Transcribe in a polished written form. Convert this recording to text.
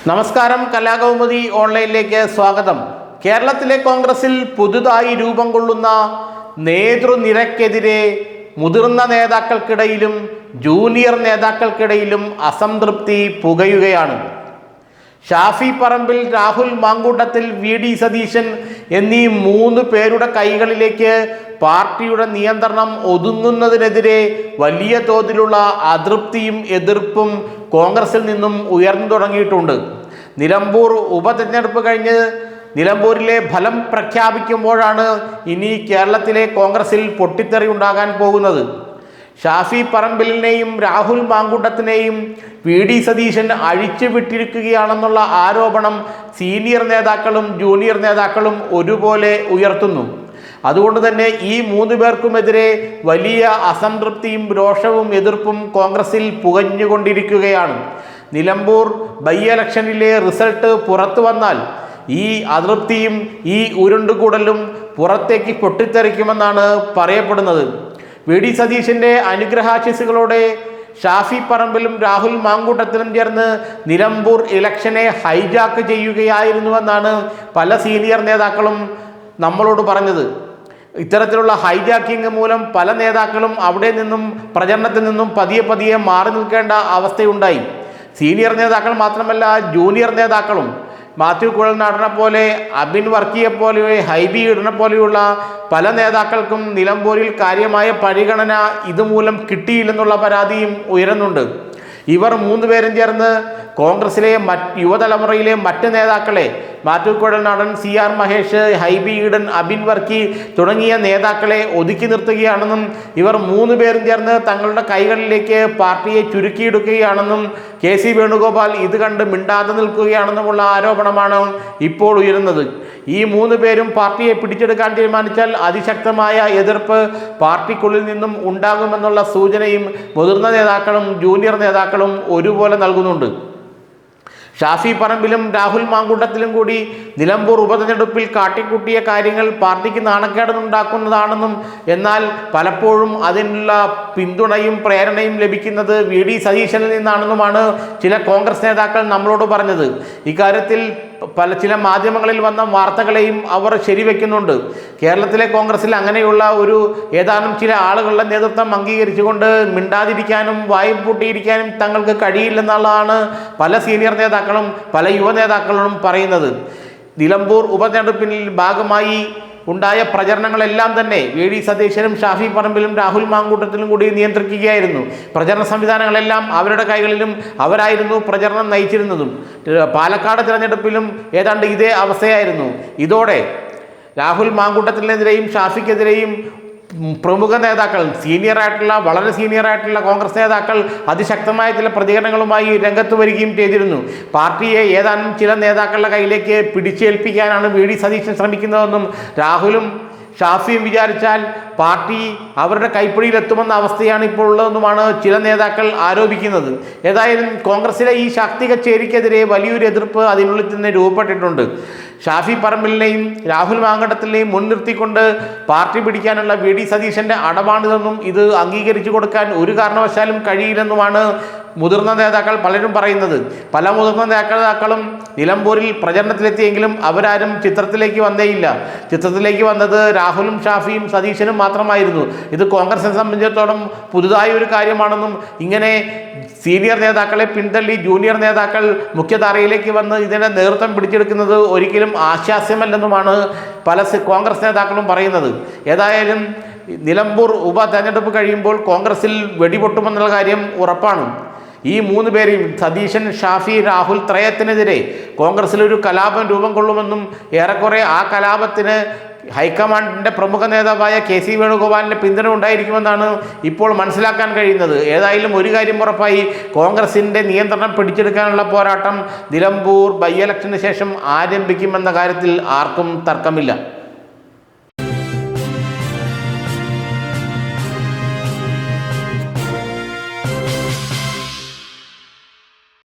നമസ്കാരം, കലാകൗമുദി ഓൺലൈനിലേക്ക് സ്വാഗതം. കേരളത്തിലെ കോൺഗ്രസിൽ പുതുതായി രൂപം കൊള്ളുന്ന നേതൃനിരക്കെതിരെ മുതിർന്ന നേതാക്കൾക്കിടയിലും ജൂനിയർ നേതാക്കൾക്കിടയിലും അസംതൃപ്തി പുകയുകയാണ്. ഷാഫി പറമ്പിൽ, രാഹുൽ മാങ്കൂട്ടത്തിൽ, വി.ഡി. സതീശൻ എന്നീ 3 പേരുടെ കൈകളിലേക്ക് പാർട്ടിയുടെ നിയന്ത്രണം ഒതുങ്ങുന്നതിനെതിരെ വലിയ തോതിലുള്ള അതൃപ്തിയും എതിർപ്പും കോൺഗ്രസിൽ നിന്നും ഉയർന്നു തുടങ്ങിയിട്ടുണ്ട്. നിലമ്പൂർ ഉപതെരഞ്ഞെടുപ്പ് കഴിഞ്ഞ് നിലമ്പൂരിലെ ഫലം പ്രഖ്യാപിക്കുമ്പോഴാണ് ഇനി കേരളത്തിലെ കോൺഗ്രസിൽ പൊട്ടിത്തെറി ഉണ്ടാകാൻ പോകുന്നത്. ഷാഫി പറമ്പിലിനെയും രാഹുൽ മാങ്കൂട്ടത്തിനെയും വി.ഡി. സതീശൻ അഴിച്ചുവിട്ടിരിക്കുകയാണെന്നുള്ള ആരോപണം സീനിയർ നേതാക്കളും ജൂനിയർ നേതാക്കളും ഒരുപോലെ ഉയർത്തുന്നു. അതുകൊണ്ട് തന്നെ ഈ 3 പേർക്കുമെതിരെ വലിയ അസംതൃപ്തിയും രോഷവും എതിർപ്പും കോൺഗ്രസിൽ പുകഞ്ഞുകൊണ്ടിരിക്കുകയാണ്. നിലമ്പൂർ ബൈ ഇലക്ഷനിലെ റിസൾട്ട് പുറത്തു വന്നാൽ ഈ അതൃപ്തിയും ഈ ഉരുണ്ടുകൂടലും പുറത്തേക്ക് പൊട്ടിത്തെറിക്കുമെന്നാണ് പറയപ്പെടുന്നത്. വി.ഡി. സതീശൻ്റെ അനുഗ്രഹാശിസുകളോടെ ഷാഫി പറമ്പിലും രാഹുൽ മാങ്കൂട്ടത്തിലും ചേർന്ന് നിലമ്പൂർ ഇലക്ഷനെ ഹൈജാക്ക് ചെയ്യുകയായിരുന്നുവെന്നാണ് പല സീനിയർ നേതാക്കളും നമ്മളോട് പറഞ്ഞത്. ഇത്തരത്തിലുള്ള ഹൈജാക്കിംഗ് മൂലം പല നേതാക്കളും അവിടെ നിന്നും പ്രചരണത്തിൽ നിന്നും പതിയെ മാറി നിൽക്കേണ്ട അവസ്ഥയുണ്ടായി. സീനിയർ നേതാക്കൾ മാത്രമല്ല, ജൂനിയർ നേതാക്കളും മാത്യു കുഴൽനാടനെ പോലെ, അബിൻ വർക്കിയെ പോലെ, ഹൈബി ഈഡനെ പോലെയുള്ള പല നേതാക്കൾക്കും നിലമ്പൂരിൽ കാര്യമായ പരിഗണന ഇതുമൂലം കിട്ടിയില്ലെന്നുള്ള പരാതിയും ഉയരുന്നുണ്ട്. ഇവർ 3 പേരും ചേർന്ന് കോൺഗ്രസിലെ യുവതലമുറയിലെ മറ്റ് നേതാക്കളെ, മാത്യു കുഴൽനാടൻ, CR മഹേഷ്, ഹൈബി ഈഡൻ, അബിൻ വർക്കി തുടങ്ങിയ നേതാക്കളെ ഒതുക്കി നിർത്തുകയാണെന്നും ഇവർ 3 പേരും ചേർന്ന് തങ്ങളുടെ കൈകളിലേക്ക് പാർട്ടിയെ ചുരുക്കിയെടുക്കുകയാണെന്നും KC വേണുഗോപാൽ ഇത് കണ്ട് മിണ്ടാതെ നിൽക്കുകയാണെന്നുമുള്ള ആരോപണമാണ് ഇപ്പോൾ ഉയരുന്നത്. ഈ 3 പേരും പാർട്ടിയെ പിടിച്ചെടുക്കാൻ തീരുമാനിച്ചാൽ അതിശക്തമായ എതിർപ്പ് പാർട്ടിക്കുള്ളിൽ നിന്നും ഉണ്ടാകുമെന്നുള്ള സൂചനയും മുതിർന്ന നേതാക്കളും ജൂനിയർ നേതാക്കളും ഒരുപോലെ നൽകുന്നുണ്ട്. ഷാഫി പറമ്പിലും രാഹുൽ മാങ്കൂട്ടത്തിലും കൂടി നിലമ്പൂർ ഉപതെരഞ്ഞെടുപ്പിൽ കാട്ടിക്കൂട്ടിയ കാര്യങ്ങൾ പാർട്ടിക്ക് നാണക്കേടുണ്ടാക്കുന്നതാണെന്നും എന്നാൽ പലപ്പോഴും അതിനുള്ള പിന്തുണയും പ്രേരണയും ലഭിക്കുന്നത് വി.ഡി. സതീശനിൽ നിന്നാണെന്നുമാണ് ചില കോൺഗ്രസ് നേതാക്കൾ നമ്മളോട് പറഞ്ഞത്. ഇക്കാര്യത്തിൽ ചില മാധ്യമങ്ങളിൽ വന്ന വാർത്തകളെയും അവർ ശരിവെക്കുന്നുണ്ട്. കേരളത്തിലെ കോൺഗ്രസിൽ അങ്ങനെയുള്ള ഏതാനും ചില ആളുകളുടെ നേതൃത്വം അംഗീകരിച്ചുകൊണ്ട് മിണ്ടാതിരിക്കാനും വായും പൂട്ടിയിരിക്കാനും തങ്ങൾക്ക് കഴിയില്ലെന്നുള്ളതാണ് പല സീനിയർ നേതാക്കളും പല യുവ നേതാക്കളും പറയുന്നത്. നിലമ്പൂർ ഉപതെരഞ്ഞെടുപ്പിൽ ഭാഗമായി ഉണ്ടായ പ്രചരണങ്ങളെല്ലാം തന്നെ വി.ഡി. സതീശനും ഷാഫി പറമ്പിലും രാഹുൽ മാങ്കൂട്ടത്തിലും കൂടി നിയന്ത്രിക്കുകയായിരുന്നു. പ്രചരണ സംവിധാനങ്ങളെല്ലാം അവരുടെ കൈകളിലും അവരായിരുന്നു പ്രചരണം നയിച്ചിരുന്നതും. പാലക്കാട് തിരഞ്ഞെടുപ്പിലും ഏതാണ്ട് ഇതേ അവസ്ഥയായിരുന്നു. ഇതോടെ രാഹുൽ മാങ്കൂട്ടത്തിനെതിരെയും ഷാഫിക്കെതിരെയും പ്രമുഖ നേതാക്കൾ, വളരെ സീനിയറായിട്ടുള്ള കോൺഗ്രസ് നേതാക്കൾ അതിശക്തമായ ചില പ്രതികരണങ്ങളുമായി രംഗത്ത് വരികയും ചെയ്തിരുന്നു. പാർട്ടിയെ ഏതാനും ചില നേതാക്കളുടെ കയ്യിലേക്ക് പിടിച്ചേൽപ്പിക്കാനാണ് വി.ഡി. സതീശൻ ശ്രമിക്കുന്നതെന്നും രാഹുലും ഷാഫിയും വിചാരിച്ചാൽ പാർട്ടി അവരുടെ കൈപ്പിടിയിലെത്തുമെന്ന അവസ്ഥയാണ് ഇപ്പോൾ ഉള്ളതെന്നുമാണ് ചില നേതാക്കൾ ആരോപിക്കുന്നത്. ഏതായാലും കോൺഗ്രസിലെ ഈ ശാക്തിക ചേരിക്കെതിരെ വലിയൊരു എതിർപ്പ് അതിനുള്ളിൽ തന്നെ രൂപപ്പെട്ടിട്ടുണ്ട്. ഷാഫി പറമ്പിലിനെയും രാഹുൽ മാങ്കൂട്ടത്തിനെയും മുൻനിർത്തിക്കൊണ്ട് പാർട്ടി പിടിക്കാനുള്ള വി.ഡി. സതീശൻ്റെ അടവാണിതെന്നും ഇത് അംഗീകരിച്ചു കൊടുക്കാൻ ഒരു കാരണവശാലും കഴിയില്ലെന്നുമാണ് മുതിർന്ന നേതാക്കൾ പലരും പറയുന്നത്. പല മുതിർന്ന നേതാക്കളും നിലമ്പൂരിൽ പ്രചരണത്തിലെത്തിയെങ്കിലും അവരാരും ചിത്രത്തിലേക്ക് വന്നേയില്ല. ചിത്രത്തിലേക്ക് വന്നത് രാഹുലും ഷാഫിയും സതീശനും മാത്രമായിരുന്നു. ഇത് കോൺഗ്രസിനെ സംബന്ധിച്ചിടത്തോളം പുതുതായ ഒരു കാര്യമാണെന്നും ഇങ്ങനെ സീനിയർ നേതാക്കളെ പിന്തള്ളി ജൂനിയർ നേതാക്കൾ മുഖ്യധാരയിലേക്ക് വന്ന് ഇതിനെ നേതൃത്വം പിടിച്ചെടുക്കുന്നത് ഒരിക്കലും ആശാസ്യമല്ലെന്നുമാണ് പല കോൺഗ്രസ് നേതാക്കളും പറയുന്നത്. ഏതായാലും നിലമ്പൂർ ഉപതെരഞ്ഞെടുപ്പ് കഴിയുമ്പോൾ കോൺഗ്രസിൽ വെടിപൊട്ടുമെന്നുള്ള കാര്യം ഉറപ്പാണ്. ഈ 3 പേരെയും സതീശൻ, ഷാഫി, രാഹുൽ ത്രയത്തിനെതിരെ കോൺഗ്രസിലൊരു കലാപം രൂപം കൊള്ളുമെന്നും ഏറെക്കുറെ ആ കലാപത്തിന് ഹൈക്കമാൻഡിൻ്റെ പ്രമുഖ നേതാവായ KC വേണുഗോപാലിൻ്റെ പിന്തുണ ഉണ്ടായിരിക്കുമെന്നാണ് ഇപ്പോൾ മനസ്സിലാക്കാൻ കഴിയുന്നത്. ഏതായാലും ഒരു കാര്യം ഉറപ്പായി, കോൺഗ്രസിൻ്റെ നിയന്ത്രണം പിടിച്ചെടുക്കാനുള്ള പോരാട്ടം നിലമ്പൂർ ബൈ ഇലക്ഷന് ശേഷം ആരംഭിക്കുമെന്ന കാര്യത്തിൽ ആർക്കും തർക്കമില്ല.